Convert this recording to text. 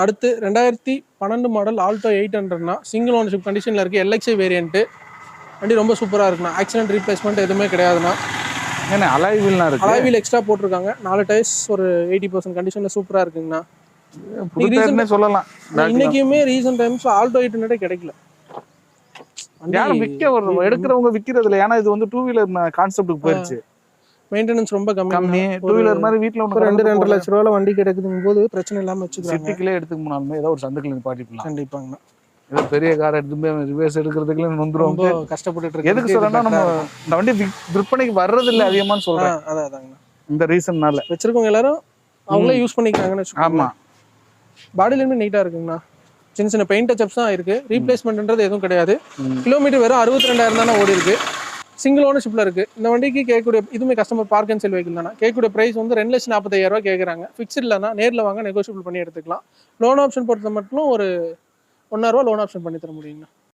அடுத்து 2012 model Alto 800னா single ownership கண்டிஷனில் இருக்குது. LXI variant. வண்டி ரொம்ப சூப்பராக இருக்குண்ணா. ஆக்சிடென்ட் ரீப்ளேஸ்மெண்ட் எதுவுமே கிடையாதுண்ணா. ஏன்னா அலாய் வீல்லாம் இருக்கு. அலாய் வீல் எக்ஸ்ட்ரா போட்டிருக்காங்க. 4 டயர்ஸ் ஒரு 80% கண்டிஷனில் சூப்பராக இருக்குங்கண்ணா. சொல்லலாம். இன்னைக்குமே ரீசன்ட் டைம்ஸ் ஆல்டோ 800 கிடைக்கல. யாரும் எடுக்கிறவங்க விற்கிறது இல்லை. ஏன்னா இது வந்து 2 வீலர் கான்செப்டுக்கு போயிடுச்சு. மெயின்டெனன்ஸ் ரொம்ப கம்மி. 2 வீலர் மாதிரி வீட்டில் 2 லட்ச ரூபாய் வண்டி கிடைக்குதுங்க போது பிரச்சனை இல்லாமல் வச்சுக்கிறாங்க. சிட்டிக்குள்ளே எடுத்துக்க போனாலுமே ஏதோ ஒரு சந்துக்குள்ள நிப்பாட்டிக்கலாம். கண்டிப்பாங்கண்ணா. ஏதோ பெரிய கார் எடுத்து ரிவர்ஸ் எடுக்கிறதுக்குள்ள நொந்துரும். கஷ்டப்பட்டு இருக்கு. எதுக்கு சொல்றேன்னா நம்ம இந்த வண்டி விற்பனைக்கு வர்றது இல்லை அதிகமானு சொல்றேன். அதாங்கண்ணா. இந்த ரீசன்னால வச்சிருக்கவங்க எல்லாரும் அவங்களே யூஸ் பண்ணிக்கிறாங்கன்னு வச்சுக்கோங்க. ஆமா. பாடியிலுமே நீட்டா இருக்குங்கண்ணா. சின்ன சின்ன பெயிண்ட் டச்சப்ஸ் தான் இருக்கு. ரீப்ளேஸ்மெண்ட்ன்றது எதுவும் கிடையாது. கிலோமீட்டர் வெறும் 62,000 தானே ஓடி இருக்கு. சிங்கிள் ஓனர்ஷிப்ல இருக்கு. இந்த வண்டிக்கு கேட்கக்கூடிய இதுவுமே customer park and sell vehicle தானே. கேட்கக்கூடிய பிரைஸ் வந்து 2,45,000 கேட்குறாங்க. ஃபிக்ஸ்ட் இல்லைனா நேரில் வாங்க நெகோஷியபிள் பண்ணி எடுத்துக்கலாம். லோன் ஆப்ஷன் பொறுத்த மட்டும் ஒரு 1,000 ரூபா லோன் ஆப்ஷன் பண்ணி தர முடியுங்கண்ணா.